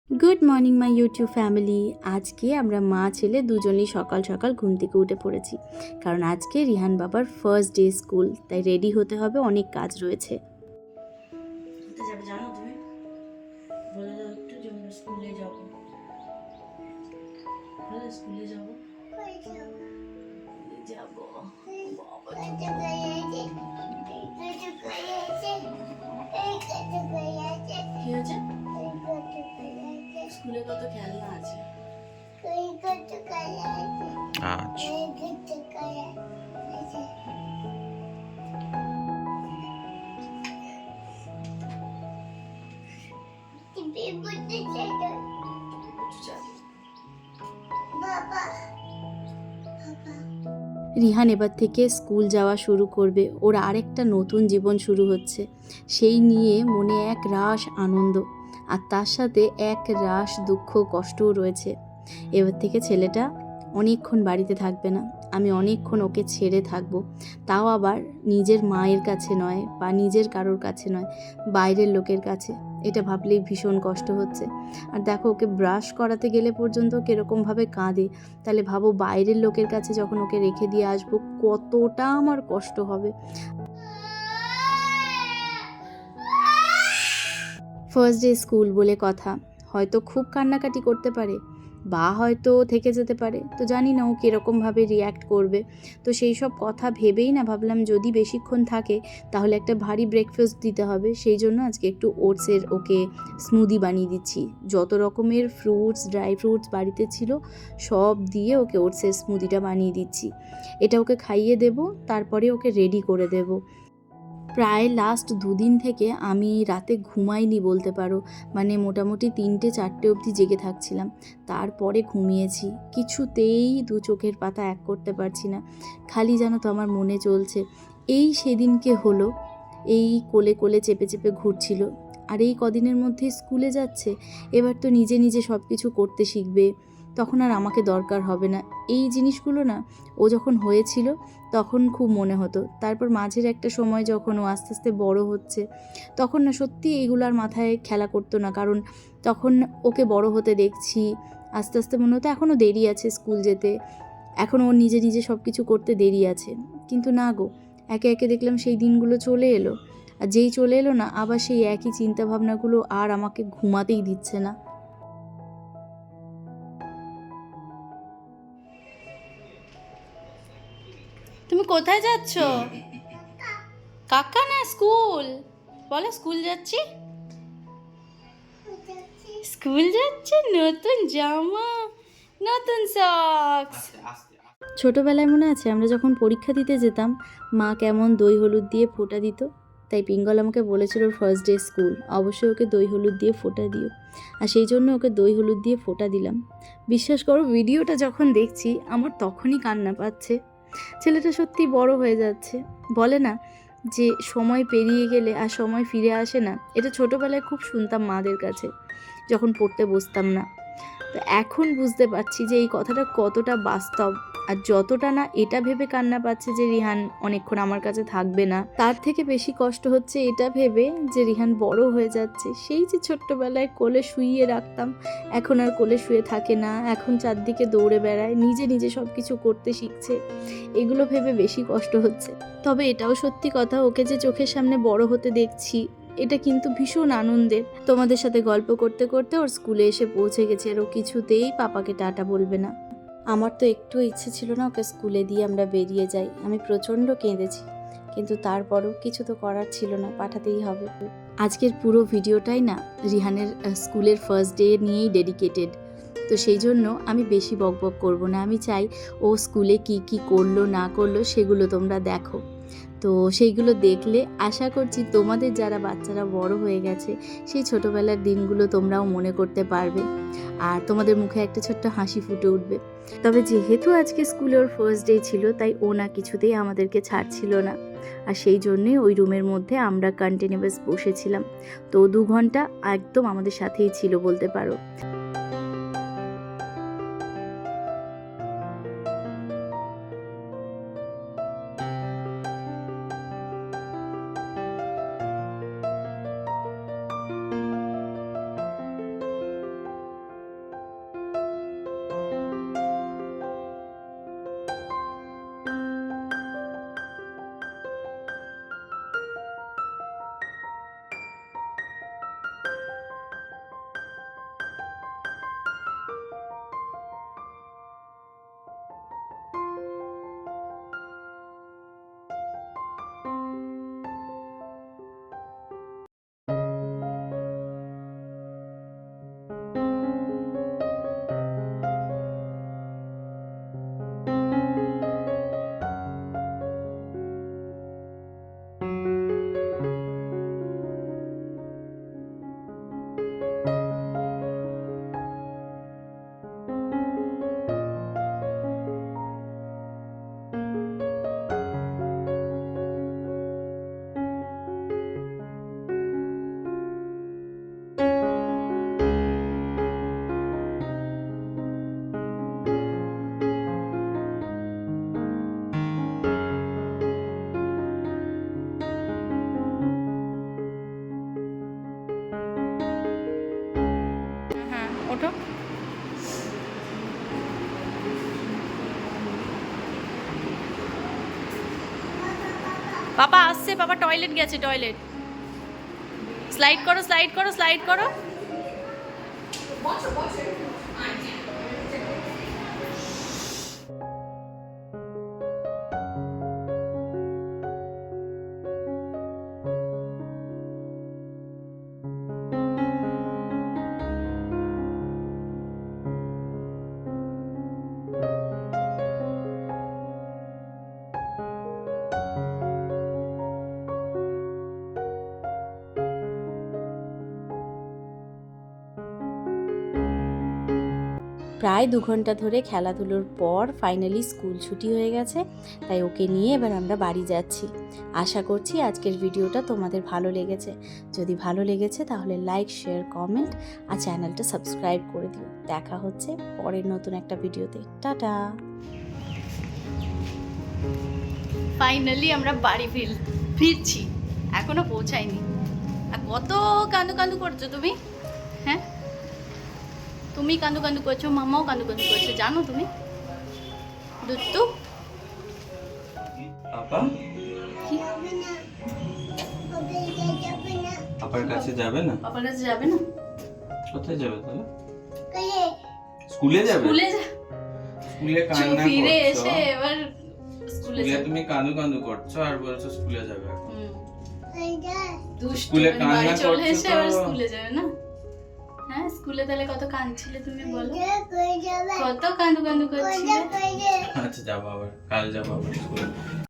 Good morning my YouTube family. আজকে আমরা মা ছেলে দুজনেই সকাল সকাল ঘুম থেকে উঠে পড়েছি, কারণ আজকে রিহান বাবার ফার্স্ট ডে স্কুল, তাই রেডি হতে হবে, অনেক কাজ রয়েছে। যাবে জানো তুমি, বলে দাও একটু যে আমরা স্কুলে যাব। বলে স্কুলে যাব যাব কি হয়েছে? স্কুলে কত খেলনা আছে। রিহান এবার থেকে স্কুল যাওয়া শুরু করবে, ওর আরেকটা নতুন জীবন শুরু হচ্ছে। সেই নিয়ে মনে এক রাশ আনন্দ, আর তার সাথে এক রাশ দুঃখ কষ্টও রয়েছে। এবার থেকে ছেলেটা অনেকক্ষণ বাড়িতে থাকবে না, আমি অনেকক্ষণ ওকে ছেড়ে থাকবো, তাও আবার নিজের মায়ের কাছে নয় বা নিজের কারোর কাছে নয়, বাইরের লোকের কাছে। এটা ভাবলেই ভীষণ কষ্ট হচ্ছে। আর দেখো, ওকে ব্রাশ করাতে গেলে পর্যন্ত কীরকমভাবে কাঁদে, তাহলে ভাবো বাইরের লোকের কাছে যখন ওকে রেখে দিয়ে আসবো কতটা আমার কষ্ট হবে। ফার্স্ট ডে স্কুল বলে কথা, হয়তো খুব কান্নাকাটি করতে পারে বা হয়তো থেকে যেতে পারে, তো জানি না ও কীরকমভাবে রিয়্যাক্ট করবে। তো সেই সব কথা ভেবেই না ভাবলাম যদি বেশিক্ষণ থাকে তাহলে একটা ভারী ব্রেকফাস্ট দিতে হবে। সেই জন্য আজকে একটু ওটসের ওকে স্মুদি বানিয়ে দিচ্ছি। যত রকমের ফ্রুটস, ড্রাই ফ্রুটস বাড়িতে ছিল সব দিয়ে ওকে ওটসের স্মুদিটা বানিয়ে দিচ্ছি। এটা ওকে খাইয়ে দেব, তারপরে ওকে রেডি করে দেব। প্রায় লাস্ট দুদিন থেকে আমি রাতে ঘুমাইনি বলতে পারো, মানে মোটামুটি 3টে-4টে অবধি জেগে থাকছিলাম, তারপরে ঘুমিয়েছি। কিছুতেই দু চোখের পাতা এক করতে পারছি না, খালি জানো তো আমার মনে চলছে এই সেদিনকে হলো, এই কোলে কোলে চেপে চেপে ঘুরছিল, আর এই কদিনের মধ্যে স্কুলে যাচ্ছে। এবার তো নিজে নিজে সব কিছু করতে শিখবে, তখন আর আমাকে দরকার হবে না। এই জিনিসগুলো না ও যখন হয়েছিল তখন খুব মনে হতো। তারপর মাঝের একটা সময় যখন ও আস্তে আস্তে বড় হচ্ছে, তখন না সত্যি এইগুলার মাথায় খেলা করতো না, কারণ তখন ওকে বড় হতে দেখছি। আস্তে আস্তে মনে হতো এখনও দেরি আছে স্কুল যেতে, এখন ও নিজে নিজে সব কিছু করতে দেরি আছে। কিন্তু না গো, একে একে দেখলাম সেই দিনগুলো চলে এলো, আর যেই চলে এলো না আবার সেই একই চিন্তাভাবনাগুলো আর আমাকে ঘুমাতেই দিচ্ছে না। তুমি কোথায় যাচ্ছ? কাকা না স্কুল? বলো স্কুল যাচ্ছি। স্কুল যাচ্ছে, নতুন জামা, নতুন সক্স। ছোটোবেলায় মনে আছে আমরা যখন পরীক্ষা দিতে যেতাম, মা কেমন দই হলুদ দিয়ে ফোঁটা দিত। তাই পিঙ্গল আমাকে বলেছিল ফার্স্ট ডে স্কুল অবশ্যই ওকে দই হলুদ দিয়ে ফোঁটা দিও, আর সেই জন্য ওকে দই হলুদ দিয়ে ফোঁটা দিলাম। বিশ্বাস করো, ভিডিওটা যখন দেখছি আমার তখনই কান্না পাচ্ছে। ছেলেটা সত্যি বড় হয়ে যাচ্ছে। বলে না যে সময় পেরিয়ে গেলে আর সময় ফিরে আসে না, এটা ছোটোবেলায় খুব শুনতাম মাদের কাছে যখন পড়তে বসতাম না। তো এখন বুঝতে পারছি যে এই কথাটা কতটা বাস্তব। আর যতটা না এটা ভেবে কান্না পাচ্ছে যে রিহান অনেকক্ষণ আমার কাছে থাকবে না, তার থেকে বেশি কষ্ট হচ্ছে এটা ভেবে যে রিহান বড় হয়ে যাচ্ছে। সেই যে ছোট্টবেলায় কোলে শুইয়ে রাখতাম, এখন আর কোলে শুয়ে থাকে না, এখন চারদিকে দৌড়ে বেড়ায়, নিজে নিজে সব কিছু করতে শিখছে। এগুলো ভেবে বেশি কষ্ট হচ্ছে। তবে এটাও সত্যি কথা, ওকে যে চোখের সামনে বড় হতে দেখছি এটা কিন্তু ভীষণ আনন্দের। তোমাদের সাথে গল্প করতে করতে ওর স্কুলে এসে পৌঁছে গেছে, আর ও কিছুতেই পাপাকে টাটা বলবে না। আমার তো একটু ইচ্ছে ছিল না ওকে স্কুলে দিয়ে আমরা বেরিয়ে যাই, আমি প্রচণ্ড কেঁদেছি, কিন্তু তারপরও কিছু তো করার ছিল না, পাঠাতেই হবে। আজকের পুরো ভিডিওটাই না রিহানের স্কুলের ফার্স্ট ডে নিয়েই ডেডিকেটেড। তো সেই জন্য আমি বেশি বকবক করব না, আমি চাই ও স্কুলে কি কি করলো না করলো সেগুলো তোমরা দেখো। তো সেইগুলো দেখলে আশা করছি তোমাদের যারা বাচ্চারা বড় হয়ে গেছে সেই ছোটোবেলার দিনগুলো তোমরাও মনে করতে পারবে, আর তোমাদের মুখে একটা ছোট্ট হাসি ফুটে উঠবে। তবে যেহেতু আজকে স্কুলে ওর ফার্স্ট ডে ছিল, তাই ও না কিছুতেই আমাদেরকে ছাড়ছিল না, আর সেই জন্যই ওই রুমের মধ্যে আমরা কন্টিনিউয়াস বসেছিলাম। তো 2 ঘন্টা একদম আমাদের সাথেই ছিল বলতে পারো। ওঠো। পাপা আসছে, পাপা টয়লেট গেছে, টয়লেট। স্লাইড করো, স্লাইড করো, স্লাইড করো। প্রায় 2 ঘন্টা ধরে খেলাধুলোর পর ফাইনালি স্কুল ছুটি হয়ে গেছে, তাই ওকে নিয়ে এবার আমরা বাড়ি যাচ্ছি। আশা করছি আজকের ভিডিওটা তোমাদের ভালো লেগেছে। যদি ভালো লেগেছে তাহলে লাইক, শেয়ার, কমেন্ট আর চ্যানেলটা সাবস্ক্রাইব করে দিও। দেখা হচ্ছে পরের নতুন একটা ভিডিওতে। টাটা। ফাইনালি আমরা বাড়ি ফিরছি, এখনো পৌঁছাইনি। আর কত কান্দু কান্দু করছো তুমি? হ্যাঁ, তুমি কান্দু কান্দু করছো, মামাও কান্দু কান্দু করছে, জানো তুমি? দুত্তু আপা আপার কাছে যাবে না? পাপার কাছে যাবে না? কোথায় যাবে তাহলে? স্কুলে যাবে? স্কুলে কান্না ফিরে করছো, এসে এবার স্কুলে যাবে। তুমি কান্দু কান্দু করছো আর বলছো স্কুলে যাবে এখন। দুষ্টু, স্কুলে মানে কান্না বাড়ি চলে করছো এসে তো। এবার স্কুলে যাবে না? হ্যাঁ, স্কুলে তাহলে কত কাঁদছিলে তুমি বলো? কত কান্দু কান্দু করছিলে? আচ্ছা যাবো আবার, কাল যাবো আবার স্কুলে।